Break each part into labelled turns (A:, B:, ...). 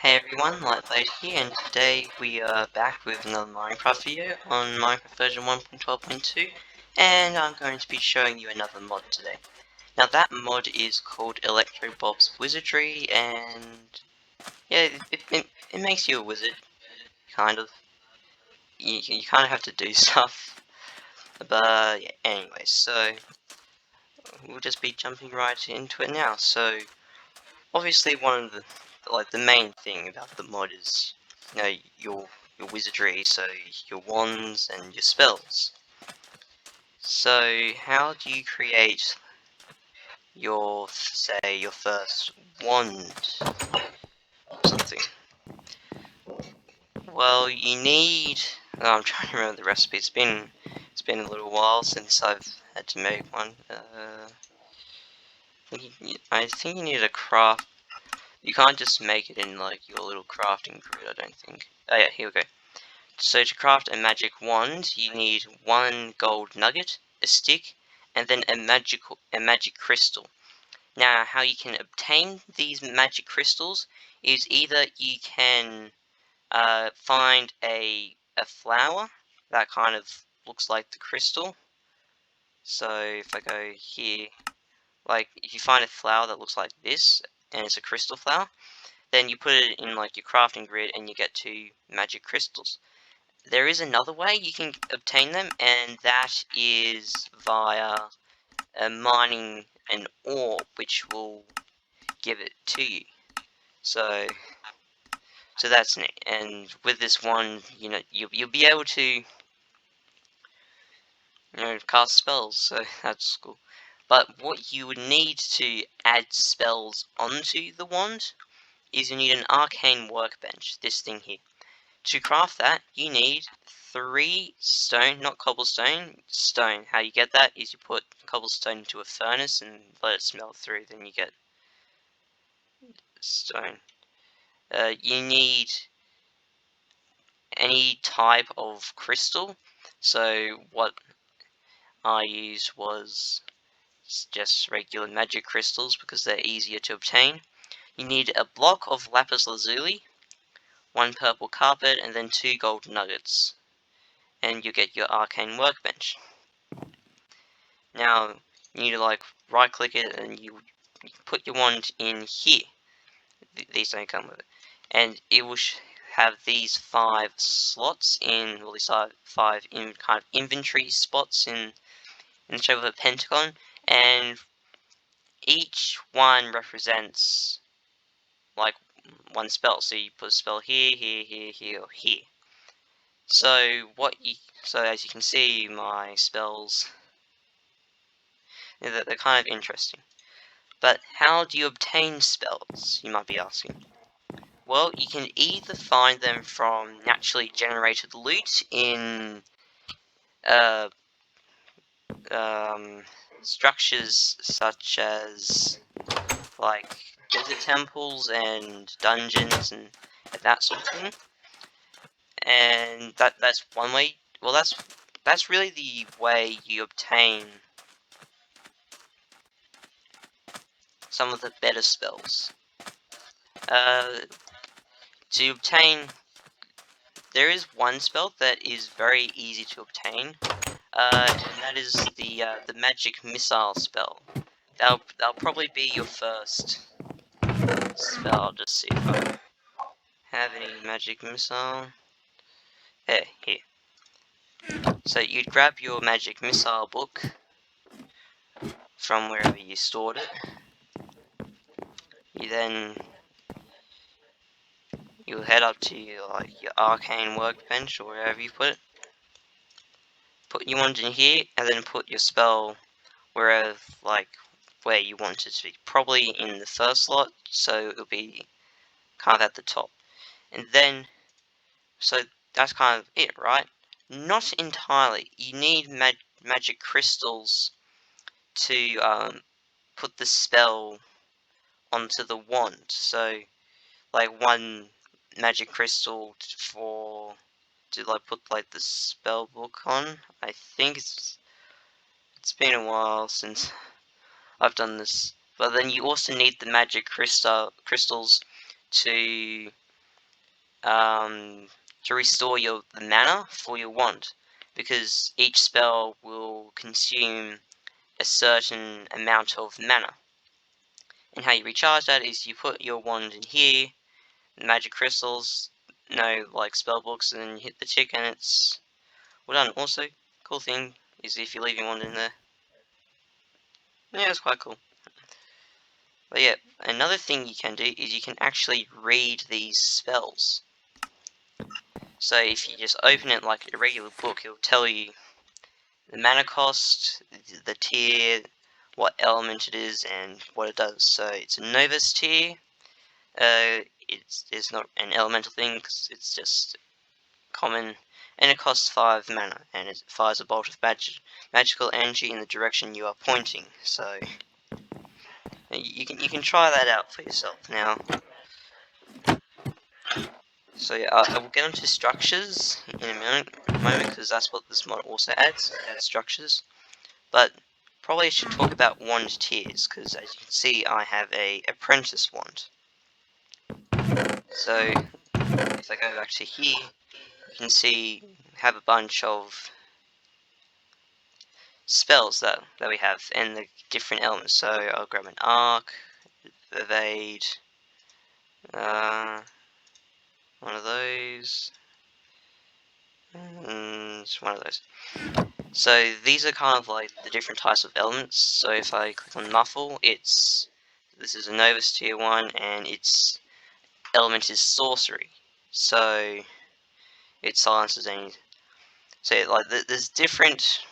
A: Hey everyone, Lightblade here, and today we are back with another Minecraft video on Minecraft version 1.12.2, and I'm going to be showing you another mod today. Now that mod is called Electroblobs Wizardry, and yeah, it makes you a wizard, kind of. You kind of have to do stuff, but yeah, anyway, so we'll just be jumping right into it now. So obviously one of the main thing about the mod is, your wizardry, so your wands and your spells. So how do you create your, say, your first wand or something? Well, you need, I'm trying to remember the recipe. It's been a little while since I've had to make one. I think you need a craft. You can't just make it in like your little crafting grid, I don't think. Oh yeah, here we go. So to craft a magic wand, you need one gold nugget, a stick, and then a magic crystal. Now, how you can obtain these magic crystals is either you can find a flower that kind of looks like the crystal. So if I go here, like if you find a flower that looks like this, and it's a crystal flower, then you put it in like your crafting grid and you get 2 magic crystals. There is another way you can obtain them, and that is via mining an ore, which will give it to you. So that's neat. And with this one, you'll be able to cast spells. So that's cool. But what you would need to add spells onto the wand is you need an arcane workbench. This thing here. To craft that, you need 3 stone, not cobblestone, stone. How you get that is you put cobblestone into a furnace and let it smelt through, then you get stone. You need any type of crystal. So what I used was just regular magic crystals because they're easier to obtain. You need a block of lapis lazuli, 1 purple carpet, and then 2 gold nuggets. And you get your arcane workbench. Now, you need to like right click it and you put your wand in here. These don't come with it. And it will have these 5 slots in, well, these are 5 in kind of inventory spots in the shape of a pentagon. And each one represents like 1 spell. So you put a spell here, here, here, here, or here. So as you can see, my spells, they're kind of interesting. But how do you obtain spells, you might be asking? Well, you can either find them from naturally generated loot in uh, structures such as like desert temples and dungeons and that sort of thing. And that's one way. Well, that's really the way you obtain some of the better spells. To obtain, there is one spell that is very easy to obtain, and that is the magic missile spell. That'll probably be your first spell. I'll just see if I have any magic missile. Here. So you'd grab your magic missile book from wherever you stored it. You'll head up to your arcane workbench or wherever you put it. Put your wand in here, and then put your spell wherever, where you want it to be. Probably in the first slot, so it'll be kind of at the top. And then, so that's kind of it, right? Not entirely. You need magic crystals to put the spell onto the wand. So, like 1 magic crystal to put the spell book on. I think it's been a while since I've done this. But then you also need the magic crystals to to restore the mana for your wand, because each spell will consume a certain amount of mana. And how you recharge that is you put your wand in here, magic crystals, no like spell books, and then you hit the tick and it's well done. Also, cool thing is if you leave your wand in there. Yeah, it's quite cool. But yeah, another thing you can do is you can actually read these spells. So if you just open it like a regular book, it'll tell you the mana cost, the tier, what element it is, and what it does. So it's a Novus tier. It's not an elemental thing because it's just common, and it costs 5 mana, and it fires a bolt of magical energy in the direction you are pointing. So you can try that out for yourself now. So yeah, I will get onto structures in a moment because that's what this mod also adds structures. But probably I should talk about wand tiers, because as you can see I have a Apprentice wand. So if I go back to here, you can see have a bunch of spells that we have and the different elements. So I'll grab an arc, evade, one of those, and one of those. So these are kind of like the different types of elements. So if I click on muffle, this is a Novus tier 1, and its element is sorcery. So it silences any. So like there's different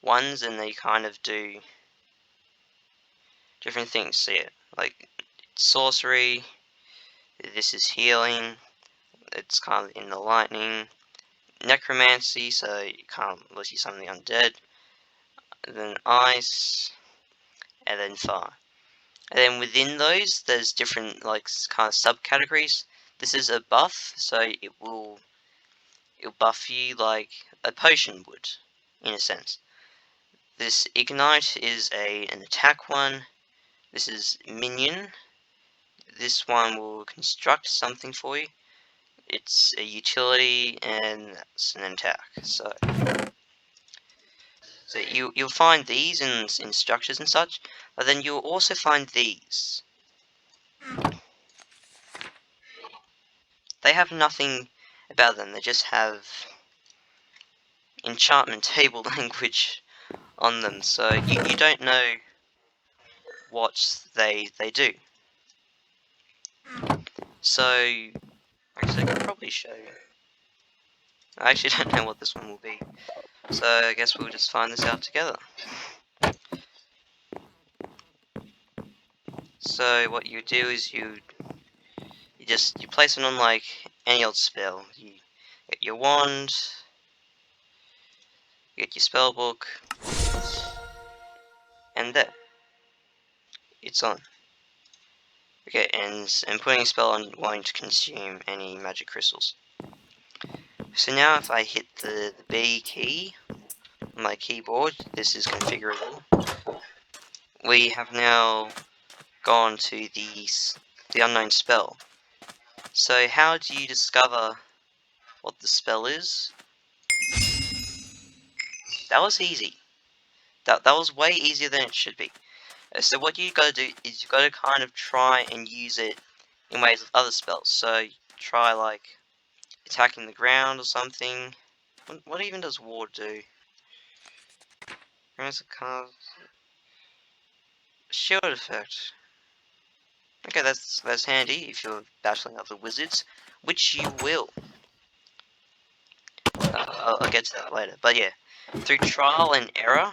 A: ones, and they kind of do different things. So yeah, like sorcery. This is healing. It's kind of in the lightning. Necromancy, so you can't unless you summon the undead. And then ice, and then fire. And then within those, there's different like kind of subcategories. This is a buff, so it'll buff you like a potion would, in a sense. This ignite is an attack one. This is minion. This one will construct something for you. It's a utility, and that's an attack. So you'll find these in structures and such, but then you'll also find these. They have nothing about them. They just have enchantment table language on them, so you don't know what they do. So actually, I can probably show you. I actually don't know what this one will be, so I guess we'll just find this out together. So what you do is you place it on like any old spell. You get your wand, you get your spell book, and there, it's on. Okay, and putting a spell on won't consume any magic crystals. So now if I hit the B key on my keyboard, this is configurable. We have now gone to the unknown spell. So how do you discover what the spell is? That was easy. That was way easier than it should be. So what you gotta do is you gotta kind of try and use it in ways with other spells. So try like attacking the ground or something. What even does ward do? There's a kind of shield effect. Okay, that's handy if you're battling other wizards, which you will. I'll get to that later. But yeah, through trial and error,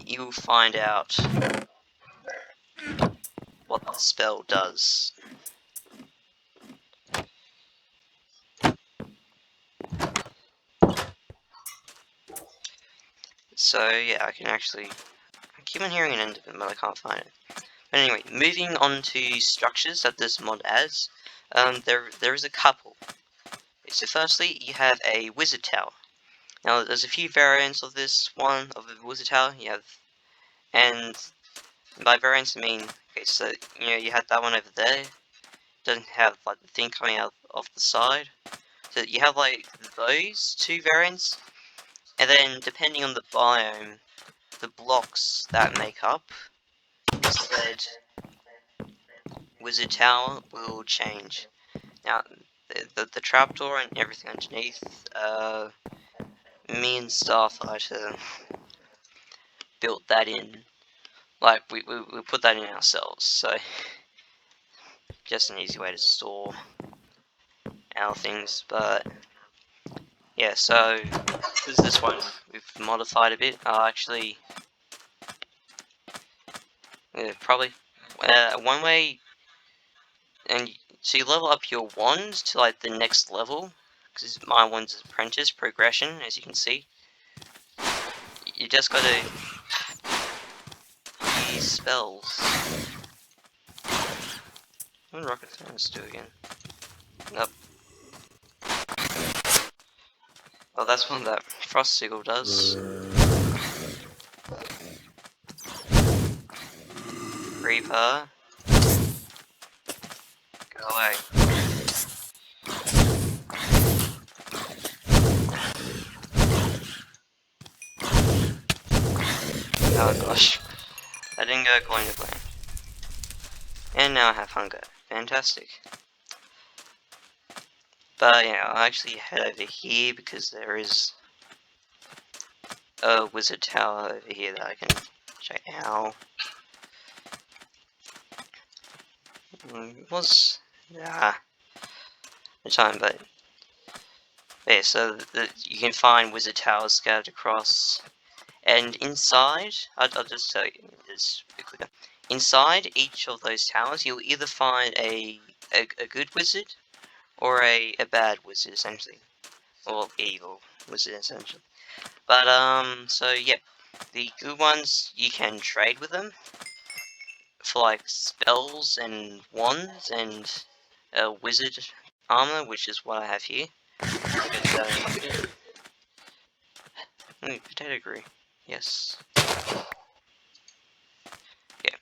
A: you'll find out what the spell does. So yeah, I keep on hearing an end of it, but I can't find it. But anyway, moving on to structures that this mod adds, there is a couple. So firstly, you have a wizard tower. Now there's a few variants of this one, of the wizard tower. You have, and by variants I mean, okay, so you have that one over there. doesn't have like the thing coming out off the side. So you have like those two variants, and then depending on the biome, the blocks that make up said wizard tower will change. Now, the trapdoor and everything underneath, me and Starfighter built that in. Like, we put that in ourselves, so just an easy way to store our things, but yeah, so this one we've modified a bit. Actually, yeah, probably one way, and so you level up your wand to like the next level, because my one's Apprentice progression, as you can see. You just gotta use spells. What did Rocket Thermos do again? Nope. Oh, that's one that Frost Seagull does. Reaper. Go away. Oh gosh. That didn't go according to plan. And now I have hunger. Fantastic. But yeah, I'll actually head over here because there is a wizard tower over here that I can check out. Was the time, but yeah, so you can find wizard towers scattered across, and inside, I'll just tell you this a bit quicker. Inside each of those towers, you'll either find a good wizard or a bad wizard, essentially, or evil wizard, essentially. But so yep, the good ones you can trade with them for like spells and wands and wizard armor, which is what I have here. Potato agree. Yes. Yeah.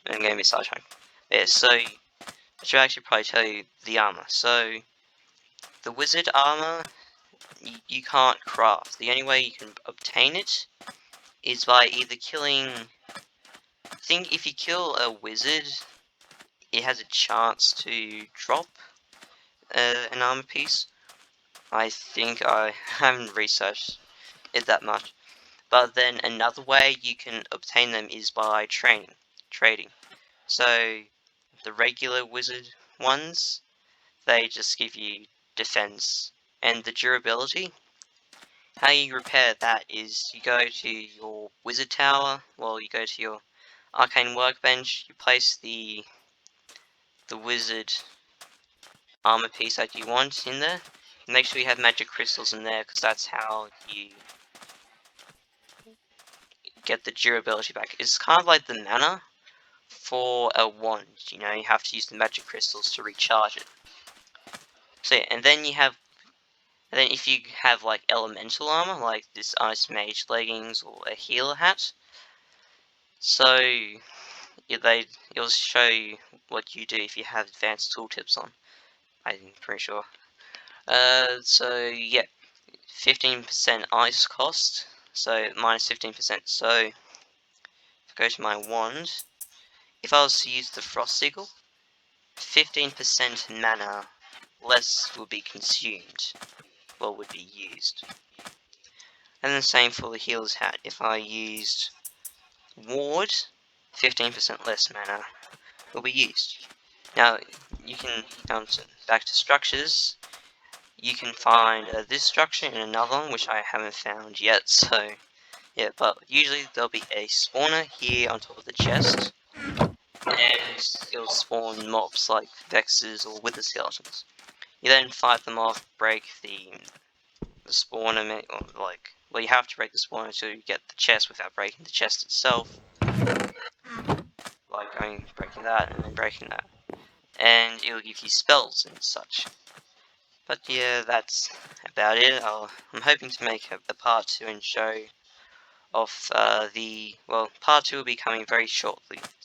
A: I'm gonna be sidetracked. Yeah, so I should actually probably tell you the armor. So the wizard armor you can't craft. The only way you can obtain it is by either killing. I think if you kill a wizard, it has a chance to drop an armor piece. I think I haven't researched it that much. But then another way you can obtain them is by trading. So the regular wizard ones, they just give you defense and the durability. How you repair that is you go to your wizard tower, well you go to your arcane workbench, you place the wizard armor piece that you want in there. Make sure you have magic crystals in there, because that's how you get the durability back. It's kind of like the mana for a wand, you know, you have to use the magic crystals to recharge it. So yeah, and then if you have like elemental armor, like this ice mage leggings or a healer hat, so yeah, it'll show you what you do if you have advanced tooltips on. I'm pretty sure. So yeah, 15% ice cost, so minus 15%. So if I go to my wand, if I was to use the Frost Sigil, 15% mana less would be consumed, well, would be used. And the same for the healer's hat. If I used ward, 15% less mana will be used. Now, you can come back to structures. You can find this structure in another one, which I haven't found yet, so yeah, but usually there'll be a spawner here on top of the chest, and it'll spawn mobs like Vexes or Wither Skeletons. You then fight them off, break the spawner, or like, well, you have to break the spawner to get the chest without breaking the chest itself. Like breaking that and then breaking that. And it'll give you spells and such. But yeah, that's about it. I'm hoping to make a part 2 and show off well, part 2 will be coming very shortly.